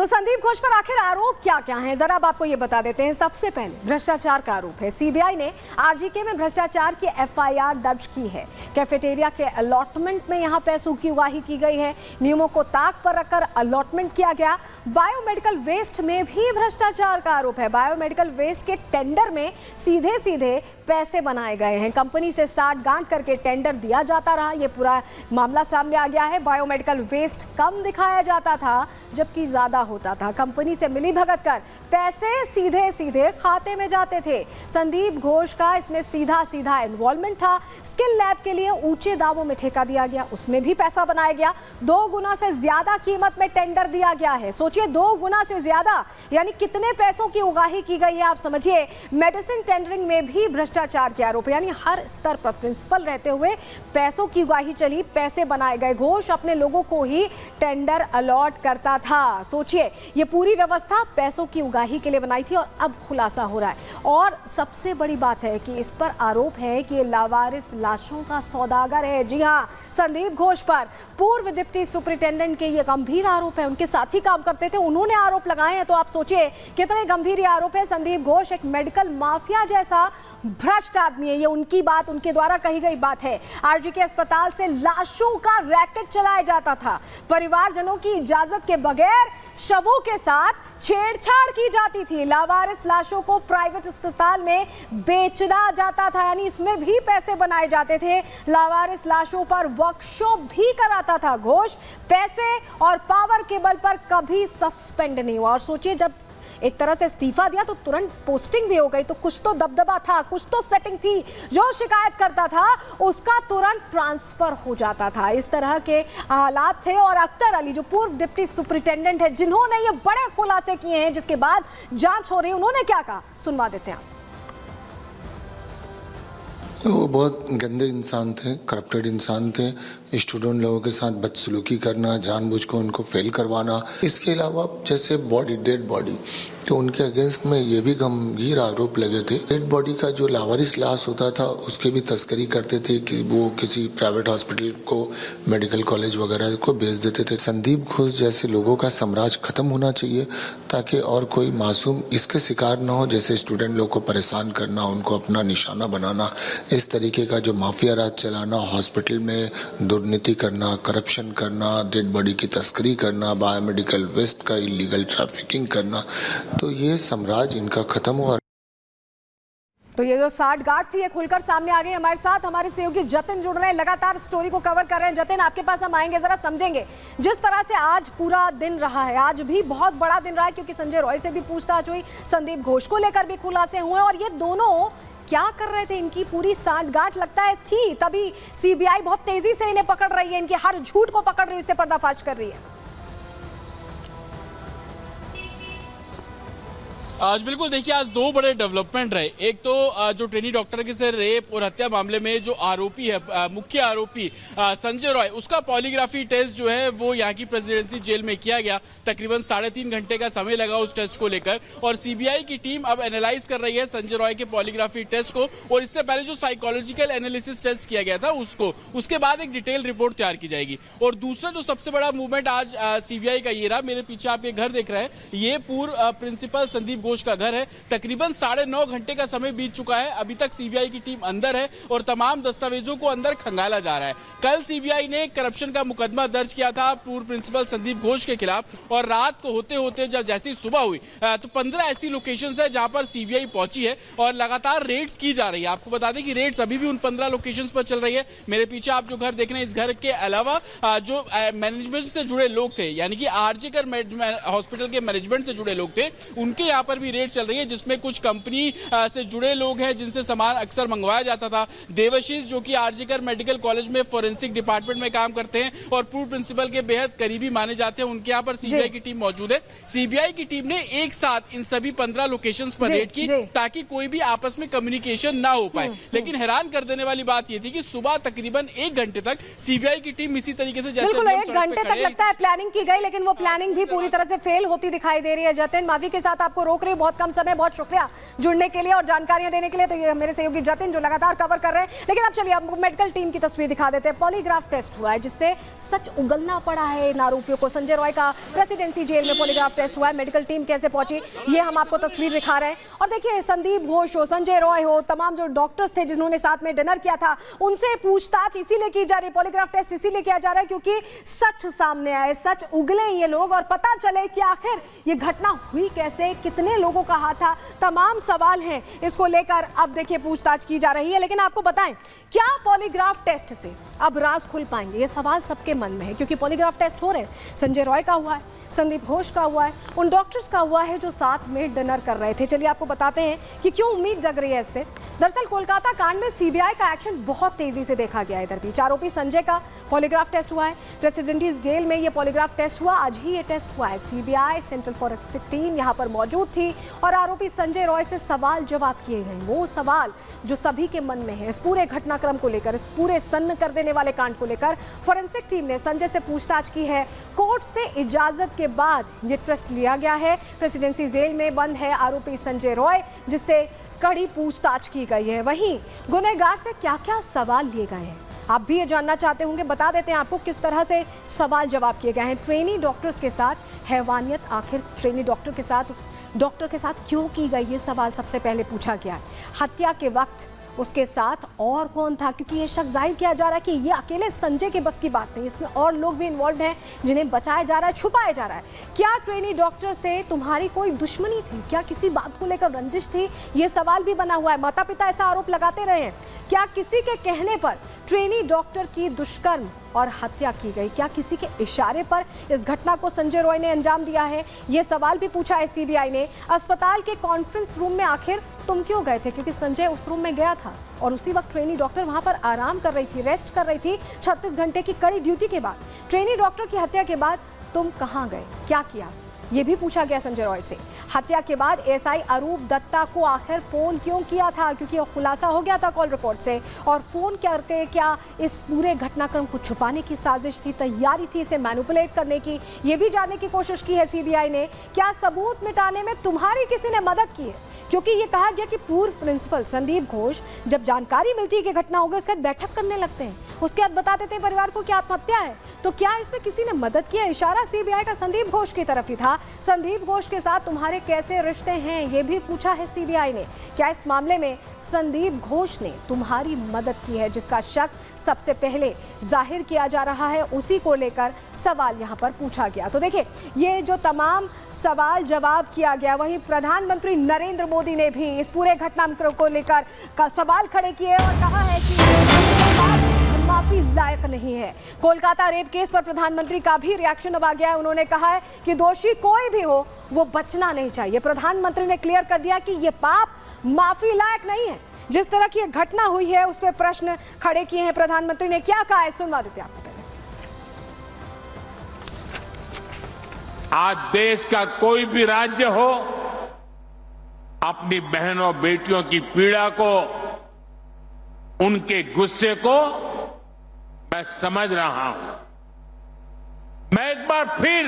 तो संदीप घोष पर आखिर आरोप क्या क्या हैं, जरा अब आपको ये बता देते हैं। सबसे पहले भ्रष्टाचार का आरोप है। सीबीआई ने आरजीके में भ्रष्टाचार की एफआईआर दर्ज की है। कैफेटेरिया के अलॉटमेंट में यहां पैसों की उगाही की गई है। नियमों को ताक पर रखकर अलॉटमेंट किया गया। बायोमेडिकल वेस्ट में भी भ्रष्टाचार का आरोप है। बायोमेडिकल वेस्ट के टेंडर में सीधे सीधे पैसे बनाए गए हैं। कंपनी से साठ-गांठ करके टेंडर दिया जाता रहा। ये पूरा मामला सामने आ गया है। बायोमेडिकल वेस्ट कम दिखाया जाता था जबकि ज्यादा होता था। कंपनी से मिली भगत कर पैसे सीधे सीधे खाते में जाते थे। संदीप घोष का इसमें सीधा सीधा इन्वॉल्वमेंट था। स्किल लैब के लिए ऊंचे दामों में ठेका दिया गया, उसमें भी पैसा बनाया गया। 2 गुना से ज्यादा कीमत में टेंडर दिया गया है। सोचिए 2 गुना से ज्यादा, यानी कितने पैसों की उगाही की गई है आप समझिए। मेडिसिन टेंडरिंग में भी भ्रष्टाचार के आरोप, यानी हर स्तर पर प्रिंसिपल रहते हुए पैसों की उगाही चली, पैसे बनाए गए। घोष अपने लोगों को ही टेंडर अलॉट करता था। सोचिए ये पूरी व्यवस्था पैसों की उगाही के लिए बनाई थी और अब खुलासा हो रहा है। और सबसे बड़ी बात है कि इस पर आरोप है कि ये लावारिस लाशों का सौदागर है। जी हां, संदीप घोष पर पूर्व डिप्टी सुपरिटेंडेंट के ये गंभीर आरोप है। उनके साथ ही काम करते थे, उन्होंने आरोप लगाए हैं। तो आप सोचिए कितने गंभीर ये आरोप है। संदीप घोष एक मेडिकल माफिया जैसा भ्रष्ट आदमी है। ये उनकी बात, उनके द्वारा कही गई बात है। आरजीके अस्पताल से लाशों का रैकेट चलाया जाता था। परिवारजनों की इजाजत के बगैर शवों के साथ छेड़छाड़ की जाती थी। लावारिस लाशों को प्राइवेट अस्पताल में बेचना जाता था, यानी इसमें भी पैसे बनाए जाते थे। लावारिस लाशों पर वर्कशॉप भी कराता था घोष। पैसे और पावर के बल पर कभी सस्पेंड नहीं हुआ। और सोचिए जब एक तरह से इस्तीफा दिया तो तुरंत पोस्टिंग भी हो गई, तो कुछ तो दबदबा था, कुछ तो सेटिंग थी। जो शिकायत करता था उसका तुरंत ट्रांसफर हो जाता था। इस तरह के हालात थे। और अख्तर अली जो पूर्व डिप्टी सुपरिटेंडेंट है, जिन्होंने ये बड़े खुलासे किए हैं, जिसके बाद जांच हो रही है, उन्होंने क्या कहा सुनवा देते हैं। वो बहुत गंदे इंसान थे, करप्टेड इंसान थे। स्टूडेंट लोगों के साथ बदसलूकी करना, जानबूझ को उनको फेल करवाना। इसके अलावा जैसे बॉडी, डेड बॉडी, तो उनके अगेंस्ट में ये भी गंभीर आरोप लगे थे। डेड बॉडी का जो लावारिस लाश होता था उसके भी तस्करी करते थे कि वो किसी प्राइवेट हॉस्पिटल को, मेडिकल कॉलेज वगैरह को बेच देते थे। संदीप घोष जैसे लोगों का साम्राज्य खत्म होना चाहिए ताकि और कोई मासूम इसके शिकार न हो। जैसे स्टूडेंट लोग को परेशान करना, उनको अपना निशाना बनाना, इस तरीके का जो माफिया राज चलाना, हॉस्पिटल में दुर्नीति करना, करप्शन करना, डेड बॉडी की तस्करी करना, बायोमेडिकल वेस्ट का इलीगल ट्रैफिकिंग करना, तो ये साम्राज्य इनका खत्म हुआ। तो ये जो साठ-गांठ थी ये खुलकर सामने आ गई। हमारे साथ हमारे सहयोगी जतिन जुड़ रहे हैं, लगातार स्टोरी को कवर कर रहे हैं। जतिन, आपके पास हम आएंगे, जरा समझेंगे जिस तरह से आज पूरा दिन रहा है। आज भी बहुत बड़ा दिन रहा है क्योंकि संजय रॉय से भी पूछताछ हुई, संदीप घोष को लेकर भी खुलासे हुए। और ये दोनों क्या कर रहे थे, इनकी पूरी साठ-गांठ लगता है थी, तभी सीबीआई बहुत तेजी से इन्हें पकड़ रही है, इनके हर झूठ को पकड़ रही है, इससे पर्दाफाश कर रही है। आज बिल्कुल देखिए, आज 2 बड़े डेवलपमेंट रहे। एक तो जो ट्रेनी डॉक्टर के से रेप और हत्या मामले में जो आरोपी है, मुख्य आरोपी संजय रॉय, उसका पॉलीग्राफी टेस्ट जो है वो यहाँ की प्रेसिडेंसी जेल में किया गया। तकरीबन 3.5 घंटे का समय लगा उस टेस्ट को लेकर। और सीबीआई की टीम अब एनालाइज कर रही है संजय रॉय के पॉलीग्राफी टेस्ट को, और इससे पहले जो साइकोलॉजिकल एनालिसिस टेस्ट किया गया था उसको, उसके बाद एक डिटेल रिपोर्ट तैयार की जाएगी। और दूसरा जो सबसे बड़ा मूवमेंट आज सीबीआई का ये रहा, मेरे पीछे आप ये घर देख रहे हैं, ये पूर्व प्रिंसिपल संदीप घोष का घर है। तकरीबन 9.5 घंटे का समय बीत चुका है, अभी तक सीबीआई की टीम अंदर है और तमाम दस्तावेजों को अंदर खंगाला जा रहा है। कल सीबीआई ने करप्शन का मुकदमा दर्ज किया था पूर्व प्रिंसिपल संदीप घोष के खिलाफ, और रात को होते होते जब जैसी सुबह हुई तो 15 ऐसी लोकेशंस है जहां पर सीबीआई पहुंची है और लगातार रेड्स की जा रही है। आपको बता दें कि रेड्स अभी भी उन 15 लोकेशंस पर चल रही है। मेरे पीछे आप जो घर देख रहे हैं, इस घर के अलावा जो मैनेजमेंट से जुड़े लोग थे, यानी कि आरजीके हॉस्पिटल के मैनेजमेंट से जुड़े लोग थे, उनके यहाँ पर भी रेड चल रही है, जिसमें कुछ कंपनी से जुड़े लोग हैं जिनसे सामान अक्सर मंगवाया जाता था। देवाशीष जो कि आरजीकर मेडिकल कॉलेज में फोरेंसिक डिपार्टमेंट में काम करते हैं और पूर्व प्रिंसिपल के बेहद करीबी माने जाते हैं, उनके यहाँ पर सीबीआई की टीम मौजूद है। सीबीआई की टीम ने एक साथ इन सभी 15 लोकेशंस पर रेड की ताकि कोई भी आपस में कम्युनिकेशन ना हो पाए। लेकिन हैरान कर देने वाली बात यह थी कि सुबह तकरीबन 1 घंटे तक सीबीआई की टीम इसी तरीके से, जैसे 1 घंटे तक लगता है प्लानिंग की गई, लेकिन वो प्लानिंग भी पूरी तरह से फेल होती दिखाई दे रही है। जतिन, मावी के साथ आपको रोक रही रही हूँ, बहुत कम समय, बहुत शुक्रिया जुड़ने के लिए और जानकारियां देने के लिए। तो ये मेरे सहयोगी जतिन जो लगातार कवर कर रहे हैं। लेकिन अब चलिए अब मेडिकल टीम की तस्वीर दिखा देते हैं। पॉलीग्राफ टेस्ट हुआ है जिससे सच उगलना पड़ा है इन आरोपियों को। संजय रॉय का प्रेसिडेंसी जेल में पॉलीग्राफ टेस्ट हुआ है। मेडिकल टीम कैसे पहुंची ये हम आपको तस्वीर दिखा रहे हैं। और देखिए, संदीप घोष हो, संजय रॉय हो, तमाम जो डॉक्टर्स थे जिन्होंने साथ में डिनर किया था, उनसे पूछताछ इसीलिए की जा रही है, पॉलीग्राफ टेस्ट इसीलिए किया जा रहा है क्योंकि सच सामने आए, सच उगले ये लोग और पता चले कि आखिर ये घटना हुई कैसे, कितने लोगों का हाथ था। तमाम सवाल हैं इसको लेकर, अब देखिए पूछताछ की जा रही है। लेकिन आपको बताएं, क्या पॉलीग्राफ टेस्ट से अब राज खुल पाएंगे? ये सवाल सबके मन में है क्योंकि पॉलीग्राफ टेस्ट हो रहे हैं। संजय रॉय का हुआ है, संदीप घोष का हुआ है, उन डॉक्टर्स का हुआ है जो साथ में डिनर कर रहे थे। चलिए आपको बताते हैं कि क्यों उम्मीद जग रही है इससे। दरअसल कोलकाता कांड में सीबीआई का एक्शन बहुत तेजी से देखा गया है। इधर भी आरोपी संजय का पॉलीग्राफ टेस्ट हुआ है। प्रेसिडेंसी जेल में ये पॉलीग्राफ टेस्ट हुआ, आज ही ये टेस्ट हुआ है। सीबीआई सेंट्रल फॉरेंसिक टीम यहाँ पर मौजूद थी और आरोपी संजय रॉय से सवाल जवाब किए गए। वो सवाल जो सभी के मन में है इस पूरे घटनाक्रम को लेकर, इस पूरे सन्न कर देने वाले कांड को लेकर। फॉरेंसिक टीम ने संजय से पूछताछ की है। कोर्ट से इजाजत के बाद ये टेस्ट लिया गया है। प्रेसिडेंसी जेल में बंद है आरोपी संजय रॉय, जिससे कड़ी पूछताछ की गई है। वहीं गुनहगार से क्या क्या सवाल लिए गए हैं, आप भी ये जानना चाहते होंगे। बता देते हैं आपको किस तरह से सवाल जवाब किए गए हैं। ट्रेनी डॉक्टर्स के साथ हैवानियत आखिर ट्रेनी डॉक्टर के साथ, उस डॉक्टर के साथ क्यों की गई, ये सवाल सबसे पहले पूछा गया है। हत्या के वक्त उसके साथ और कौन था, क्योंकि ये शक जाहिर किया जा रहा है कि ये अकेले संजय के बस की बात नहीं, इसमें और लोग भी इन्वॉल्व हैं जिन्हें बचाया जा रहा है, छुपाया जा रहा है। क्या ट्रेनी डॉक्टर से तुम्हारी कोई दुश्मनी थी, क्या किसी बात को लेकर रंजिश थी, ये सवाल भी बना हुआ है। माता पिता ऐसा आरोप लगाते रहे हैं। क्या किसी के कहने पर ट्रेनी डॉक्टर की दुष्कर्म और हत्या की गई, क्या किसी के इशारे पर इस घटना को संजय रॉय ने अंजाम दिया है, ये सवाल भी पूछा है सीबीआई ने। अस्पताल के कॉन्फ्रेंस रूम में आखिर तुम क्यों गए थे, क्योंकि संजय उस रूम में गया था और उसी वक्त ट्रेनी डॉक्टर वहां पर आराम कर रही थी, रेस्ट कर रही थी 36 घंटे की कड़ी ड्यूटी के बाद। ट्रेनी डॉक्टर की हत्या के बाद तुम कहां गए, क्या किया, ये भी पूछा गया संजय रॉय से। हत्या के बाद एएसआई अरूप दत्ता को आखिर फोन क्यों किया था, क्योंकि खुलासा हो गया था कॉल रिकॉर्ड से, और फोन करके क्या इस पूरे घटनाक्रम को छुपाने की साजिश थी, तैयारी थी इसे मैनिपुलेट करने की, ये भी जानने की कोशिश की है सीबीआई ने। क्या सबूत मिटाने में तुम्हारी किसी ने मदद की है, क्योंकि ये कहा गया कि पूर्व प्रिंसिपल संदीप घोष जब जानकारी मिलती है कि घटना हो गई उसके बाद बैठक करने लगते हैं, उसके बाद बता देते हैं परिवार को कि आत्महत्या है। तो क्या इसमें किसी ने मदद किया? इशारा सीबीआई का संदीप घोष की तरफ ही था। संदीप घोष के साथ तुम्हारे कैसे रिश्ते हैं, ये भी पूछा है सीबीआई ने। क्या इस मामले में संदीप घोष ने तुम्हारी मदद की है, जिसका शक सबसे पहले जाहिर किया जा रहा है, उसी को लेकर सवाल यहाँ पर पूछा गया। तो देखिए, ये जो तमाम सवाल जवाब किया गया, वहीं प्रधानमंत्री नरेंद्र मोदी ने भी इस पूरे घटनाक्रम को लेकर सवाल खड़े किए और कहा है कि माफी लायक नहीं है। कोलकाता रेप केस पर प्रधानमंत्री का भी रिएक्शन अब आ गया है। उन्होंने कहा है कि दोषी कोई भी हो वो बचना नहीं चाहिए। प्रधानमंत्री ने क्लियर कर दिया कि ये पाप माफी लायक नहीं है। जिस तरह की घटना हुई है उस पर प्रश्न खड़े किए हैं प्रधानमंत्री ने। क्या कहा है, सुनवा देते हैं आपको। आज देश का कोई भी राज्य हो, अपनी बहनों बेटियों की पीड़ा को, उनके गुस्से को मैं समझ रहा हूं। मैं एक बार फिर